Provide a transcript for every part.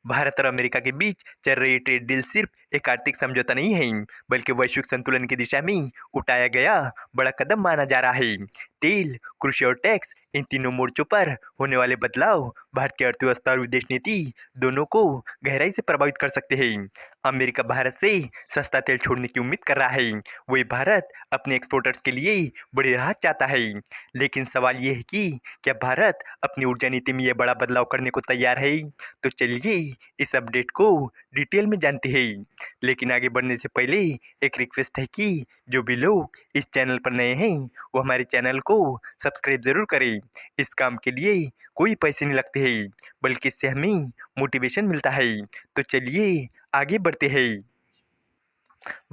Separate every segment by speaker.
Speaker 1: भारत और अमेरिका के बीच चल रही ट्रेड डील सिर्फ एक आर्थिक समझौता नहीं है, बल्कि वैश्विक संतुलन की दिशा में उठाया गया बड़ा कदम माना जा रहा है। तेल, कृषि और टैक्स, इन तीनों मोर्चों पर होने वाले बदलाव भारत की अर्थव्यवस्था और विदेश नीति दोनों को गहराई से प्रभावित कर सकते हैं। अमेरिका भारत से सस्ता तेल छोड़ने की उम्मीद कर रहा है, वही भारत अपने एक्सपोर्टर्स के लिए बड़ी राहत चाहता है। लेकिन सवाल ये है कि क्या भारत अपनी ऊर्जा नीति में यह बड़ा बदलाव करने को तैयार है? तो चलिए इस अपडेट को डिटेल में जानते हैं। लेकिन आगे बढ़ने से पहले एक रिक्वेस्ट है कि जो भी लोग इस चैनल पर नए हैं वो हमारे चैनल को सब्सक्राइब ज़रूर करें। इस काम के लिए कोई पैसे नहीं लगते हैं, बल्कि इससे हमें मोटिवेशन मिलता है। तो चलिए आगे बढ़ते हैं।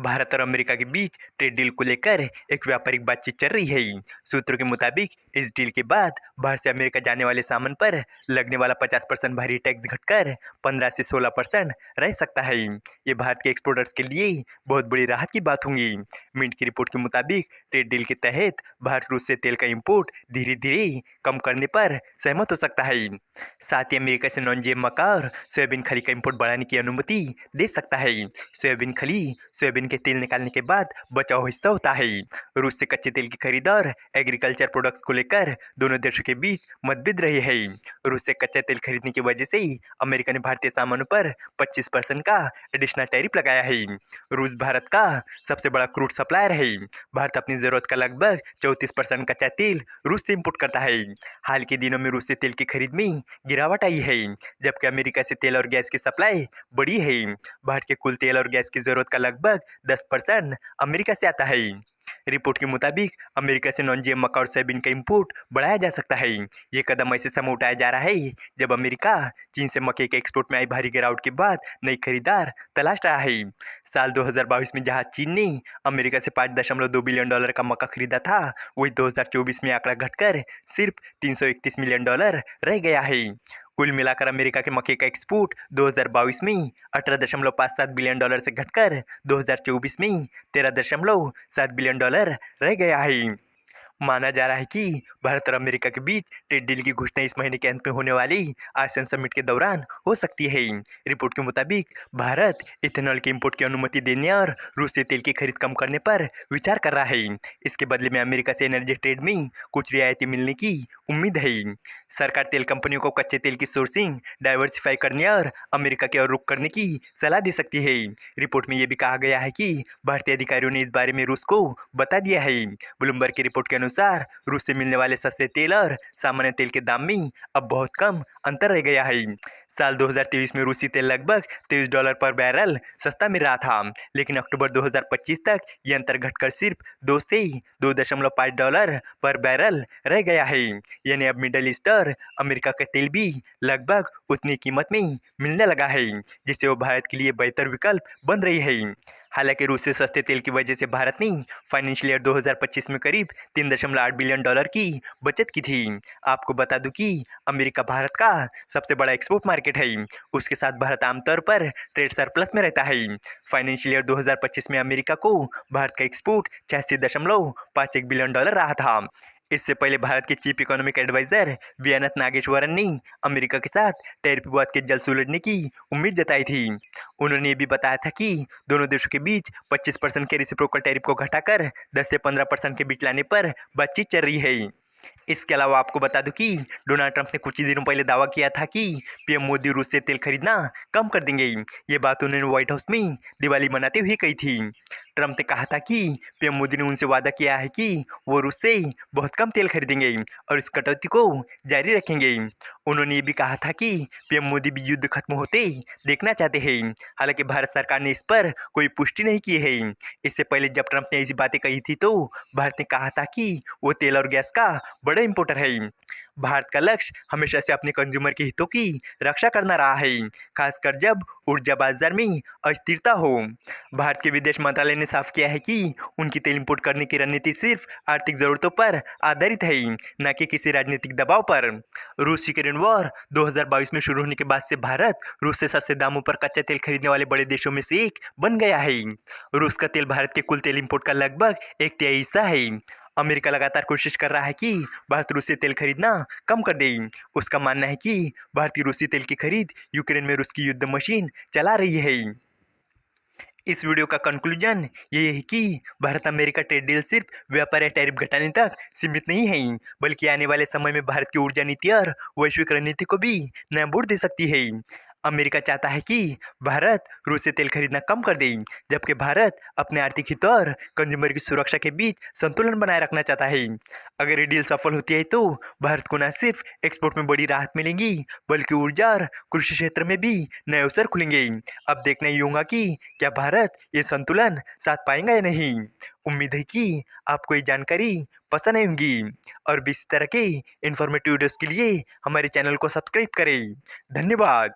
Speaker 1: भारत और अमेरिका के बीच ट्रेड डील को लेकर एक व्यापारिक बातचीत चल रही है। सूत्रों के मुताबिक इस डील के बाद भारत से अमेरिका जाने वाले सामान पर लगने वाला 50% भारी टैक्स घटकर 15 से 16% रह सकता है। ये भारत के एक्सपोर्टर्स के लिए बहुत बड़ी राहत की बात होगी। मिंट की रिपोर्ट के मुताबिक ट्रेड डील के तहत भारत रूस से तेल का इम्पोर्ट धीरे धीरे कम करने पर सहमत हो सकता है। साथ ही अमेरिका से नॉन जीएम मक्का और सोयाबीन खली का इम्पोर्ट बढ़ाने की अनुमति दे सकता है। सोयाबीन खली सोयाबीन के तेल निकालने के बाद बचा हुआ हिस्सा होता है। रूस से कच्चे तेल की खरीद और एग्रीकल्चर प्रोडक्ट्स को लेकर दोनों देशों के बीच मतभेद रहे हैं। रूस से कच्चा तेल खरीदने की वजह से ही अमेरिका ने भारतीय सामानों पर 25% का एडिशनल टैरिफ लगाया है। रूस भारत का सबसे बड़ा क्रूड सप्लायर है। भारत अपनी जरूरत का लगभग 34% कच्चा तेल रूस से इम्पोर्ट करता है। हाल के दिनों में रूस से तेल की खरीद में गिरावट आई है, जबकि अमेरिका से तेल और गैस की सप्लाई बढ़ी है। भारत के कुल तेल और गैस की जरूरत का लगभग 10% अमेरिका से आता है। रिपोर्ट के मुताबिक अमेरिका से नॉन जीएम मक्का और सोयाबीन का इंपोर्ट बढ़ाया जा सकता है। ये कदम ऐसे समय उठाया जा रहा है जब अमेरिका चीन से मक्के के एक्सपोर्ट में आई भारी गिरावट के बाद नई खरीदार तलाश रहा है। साल 2022 में जहां चीन ने अमेरिका से $5.2 बिलियन का मक्का खरीदा था, वही 2024 में आंकड़ा घटकर सिर्फ $331 मिलियन रह गया है। कुल मिलाकर अमेरिका के मक्के का एक्सपोर्ट 2022 में $18.57 बिलियन से घटकर 2024 में $13.7 बिलियन रह गया है। माना जा रहा है कि भारत और अमेरिका के बीच ट्रेड डील की घोषणा इस महीने के अंत में होने वाली आसियान समिट के दौरान हो सकती है। रिपोर्ट के मुताबिक भारत इथेनॉल के इंपोर्ट की अनुमति देने और रूस से तेल की खरीद कम करने पर विचार कर रहा है। इसके बदले में अमेरिका से एनर्जी ट्रेड में कुछ रियायतें मिलने की उम्मीद है। सरकार तेल कंपनियों को कच्चे तेल की सोर्सिंग डाइवर्सिफाई करने और अमेरिका की ओर रुख करने की सलाह दे सकती है। रिपोर्ट में यह भी कहा गया है कि भारतीय अधिकारियों ने इस बारे में रूस को बता दिया है। ब्लूमबर्ग की रिपोर्ट के अनुसार रूस से मिलने वाले सस्ते तेल और सामान्य तेल के दाम में अब बहुत कम अंतर रह गया है। साल 2023 में रूसी तेल लगभग $23 पर बैरल सस्ता मिल रहा था, लेकिन अक्टूबर 2025 तक यह अंतर घटकर सिर्फ 2 से $2.5 पर बैरल रह गया है। यानी अब मिडल ईस्ट और अमेरिका का तेल भी लगभग उतनी कीमत में मिलने लगा है, जिससे वो भारत के लिए बेहतर विकल्प बन रही है। हालांकि रूस से सस्ते तेल की वजह से भारत ने फाइनेंशियल ईयर 2025 में करीब $3.8 बिलियन की बचत की थी। आपको बता दूं कि अमेरिका भारत का सबसे बड़ा एक्सपोर्ट मार्केट है। उसके साथ भारत आमतौर पर ट्रेड सरप्लस में रहता है। फाइनेंशियल ईयर 2025 में अमेरिका को भारत का एक्सपोर्ट 86.51 बिलियन रहा था। इससे पहले भारत के chief economic adviser VNS Nageswaran ने अमेरिका के साथ टैरिफ विवाद के जल्द सुलझने की उम्मीद जताई थी। उन्होंने ये भी बताया था कि दोनों देशों के बीच 25% के रेसिप्रोकल टैरिफ को घटाकर 10 से 15% के बीच लाने पर बातचीत चल रही है। इसके अलावा आपको बता दूं कि डोनाल्ड ट्रंप ने कुछ ही दिनों पहले दावा किया था कि पीएम मोदी रूस से तेल खरीदना कम कर देंगे। ये बात उन्होंने व्हाइट हाउस में दिवाली मनाते हुए कही थी। ट्रंप ने कहा था कि पीएम मोदी ने उनसे वादा किया है कि वो रूस से बहुत कम तेल खरीदेंगे और इस कटौती को जारी रखेंगे। उन्होंने ये भी कहा था कि पीएम मोदी भी युद्ध खत्म होते देखना चाहते हैं। हालांकि भारत सरकार ने इस पर कोई पुष्टि नहीं की है। इससे पहले जब ट्रंप ने ऐसी बातें कही थी तो भारत ने कहा था कि वो तेल और गैस का बड़ा इंपोर्टर है। भारत का लक्ष्य हमेशा से अपने कंज्यूमर के हितों की रक्षा करना रहा है, खासकर जब ऊर्जा बाजार में अस्थिरता हो। भारत के विदेश मंत्रालय ने साफ किया है कि उनकी तेल इंपोर्ट करने की रणनीति सिर्फ आर्थिक जरूरतों पर आधारित है, न कि किसी राजनीतिक दबाव पर। रूस यूक्रेन वॉर 2022 में शुरू होने के बाद से भारत रूस से सस्ते दामों पर कच्चा तेल खरीदने वाले बड़े देशों में से एक बन गया है। रूस का तेल भारत के कुल तेल इंपोर्ट का लगभग 1/3 हिस्सा है अमेरिका लगातार कोशिश कर रहा है कि भारत रूस से तेल खरीदना कम कर दे। उसका मानना है कि भारतीय रूसी तेल की खरीद यूक्रेन में रूस की युद्ध मशीन चला रही है। इस वीडियो का कंक्लूजन ये है कि भारत अमेरिका ट्रेड डील सिर्फ व्यापार या टैरिफ घटाने तक सीमित नहीं है, बल्कि आने वाले समय में भारत की ऊर्जा नीति और वैश्विक रणनीति को भी नया मोड़ दे सकती है। अमेरिका चाहता है कि भारत रूस से तेल खरीदना कम कर दे, जबकि भारत अपने आर्थिक हित और कंज्यूमर की सुरक्षा के बीच संतुलन बनाए रखना चाहता है। अगर ये डील सफल होती है तो भारत को न सिर्फ एक्सपोर्ट में बड़ी राहत मिलेगी, बल्कि ऊर्जा और कृषि क्षेत्र में भी नए अवसर खुलेंगे। अब देखना ही होगा कि क्या भारत ये संतुलन साध पाएगा या नहीं। उम्मीद है कि आपको ये जानकारी पसंद आई होगी और भी इसी तरह के इन्फॉर्मेटिव वीडियोस के लिए हमारे चैनल को सब्सक्राइब करें। धन्यवाद।